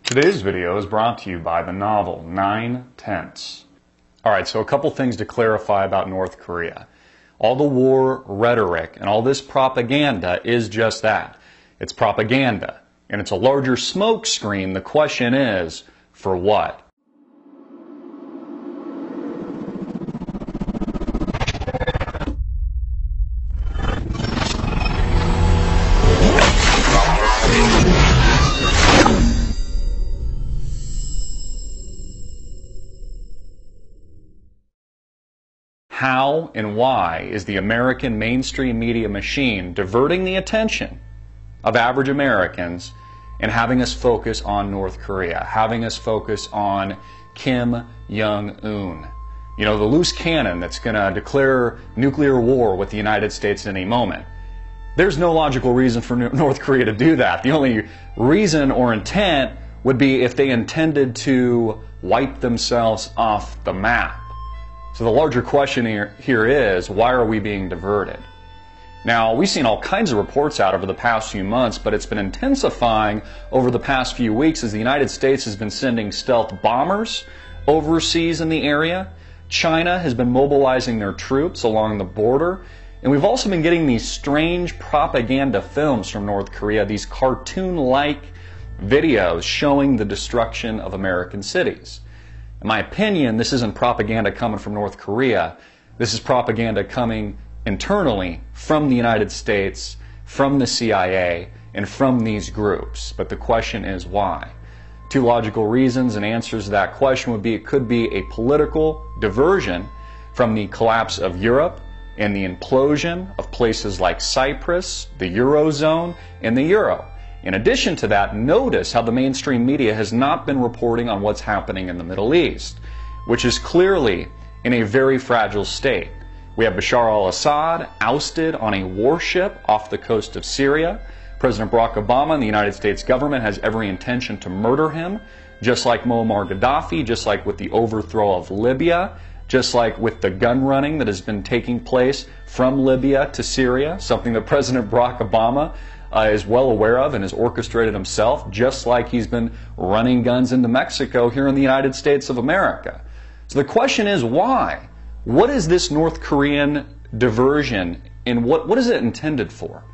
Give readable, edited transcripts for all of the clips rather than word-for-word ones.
Today's video is brought to you by the novel 9/10. Alright, so a couple things to clarify about North Korea. All the war rhetoric and all this propaganda is just that. It's propaganda. And it's a larger smokescreen. The question is, for what? How and why is the American mainstream media machine diverting the attention of average Americans and having us focus on North Korea, having us focus on Kim Jong-un? You know, the loose cannon that's going to declare nuclear war with the United States at any moment. There's no logical reason for North Korea to do that. The only reason or intent would be if they intended to wipe themselves off the map. So the larger question here is, why are we being diverted? Now, we've seen all kinds of reports out over the past few months, but it's been intensifying over the past few weeks as the United States has been sending stealth bombers overseas in the area. China has been mobilizing their troops along the border. And we've also been getting these strange propaganda films from North Korea, these cartoon-like videos showing the destruction of American cities. In my opinion, this isn't propaganda coming from North Korea. This is propaganda coming internally from the United States, from the CIA, and from these groups. But the question is why? Two logical reasons and answers to that question would be it could be a political diversion from the collapse of Europe and the implosion of places like Cyprus, the Eurozone, and the Euro. In addition to that, notice how the mainstream media has not been reporting on what's happening in the Middle East, which is clearly in a very fragile state. We have Bashar al-Assad ousted on a warship off the coast of Syria. President Barack Obama and the United States government has every intention to murder him, just like Muammar Gaddafi, just like with the overthrow of Libya, just like with the gun running that has been taking place from Libya to Syria, something that President Barack Obama is well aware of and has orchestrated himself, just like he's been running guns into Mexico here in the United States of America. So the question is, why? What is this North Korean diversion and what is it intended for?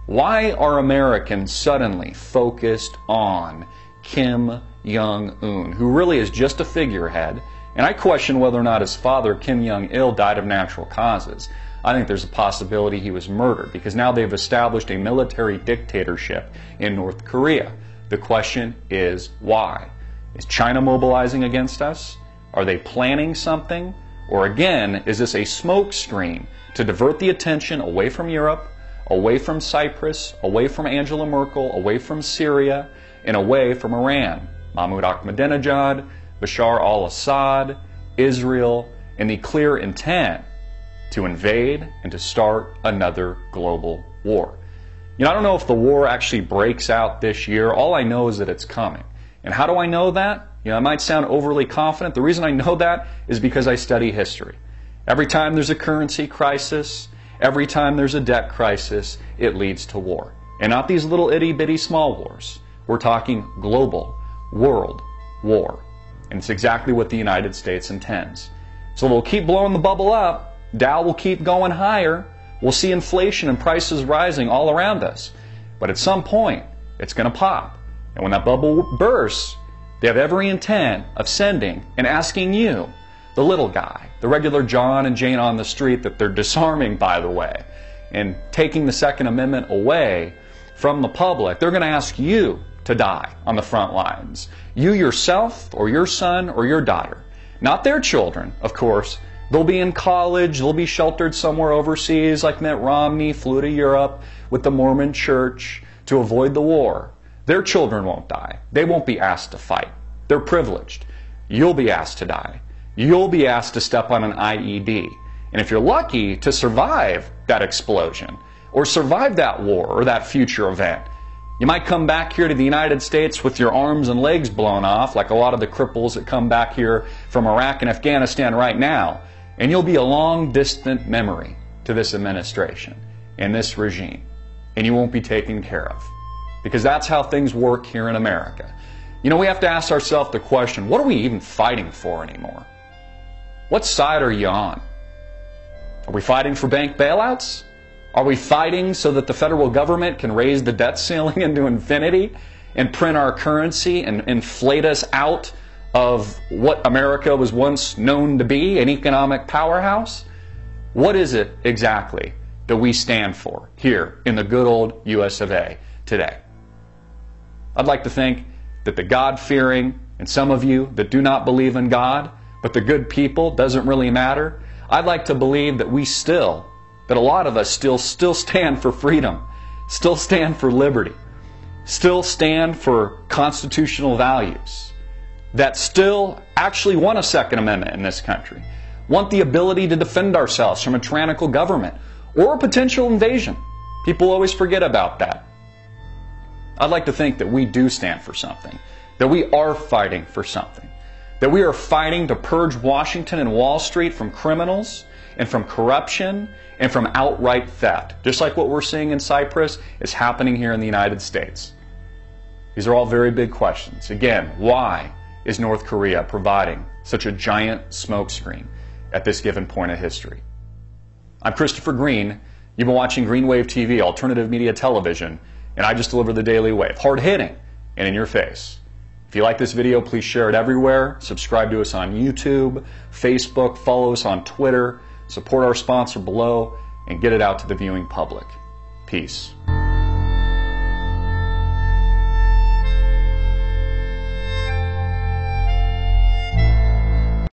Why are Americans suddenly focused on Kim Jong-un, who really is just a figurehead? And I question whether or not his father, Kim Jong-il, died of natural causes. I think there's a possibility he was murdered because now they've established a military dictatorship in North Korea. The question is why? Is China mobilizing against us? Are they planning something? Or again, is this a smokescreen to divert the attention away from Europe, away from Cyprus, away from Angela Merkel, away from Syria, and away from Iran? Mahmoud Ahmadinejad, Bashar al-Assad, Israel, and the clear intent to invade and to start another global war. You know, I don't know if the war actually breaks out this year. All I know is that it's coming. And how do I know that? You know, I might sound overly confident. The reason I know that is because I study history. Every time there's a currency crisis, every time there's a debt crisis, it leads to war. And not these little itty-bitty small wars. We're talking global, world war. And it's exactly what the United States intends. So they'll keep blowing the bubble up. Dow will keep going higher. We'll see inflation and prices rising all around us. But at some point, it's going to pop. And when that bubble bursts, they have every intent of sending and asking you, the little guy, the regular John and Jane on the street that they're disarming, by the way, and taking the Second Amendment away from the public. They're going to ask you to die on the front lines. You yourself or your son or your daughter. Not their children, of course. They'll be in college, they'll be sheltered somewhere overseas, like Mitt Romney flew to Europe with the Mormon church to avoid the war. Their children won't die. They won't be asked to fight. They're privileged. You'll be asked to die. You'll be asked to step on an IED. And if you're lucky to survive that explosion, or survive that war, or that future event, you might come back here to the United States with your arms and legs blown off, like a lot of the cripples that come back here from Iraq and Afghanistan right now. And you'll be a long, distant memory to this administration and this regime. And you won't be taken care of. Because that's how things work here in America. You know, we have to ask ourselves the question, what are we even fighting for anymore? What side are you on? Are we fighting for bank bailouts? Are we fighting so that the federal government can raise the debt ceiling into infinity and print our currency and inflate us out of what America was once known to be, an economic powerhouse? What is it exactly that we stand for here in the good old US of A today? I'd like to think that the God-fearing, and some of you that do not believe in God, but the good people, doesn't really matter. I'd like to believe that that a lot of us still stand for freedom, still stand for liberty, still stand for constitutional values, that still actually want a Second Amendment in this country, want the ability to defend ourselves from a tyrannical government or a potential invasion. People always forget about that. I'd like to think that we do stand for something, that we are fighting for something, that we are fighting to purge Washington and Wall Street from criminals and from corruption and from outright theft. Just like what we're seeing in Cyprus is happening here in the United States. These are all very big questions. Again, why is North Korea providing such a giant smokescreen at this given point of history? I'm Christopher Green. You've been watching Green Wave TV, alternative media television, and I just deliver the Daily Wave, hard-hitting and in your face. If you like this video, please share it everywhere. Subscribe to us on YouTube, Facebook, follow us on Twitter, support our sponsor below, and get it out to the viewing public. Peace.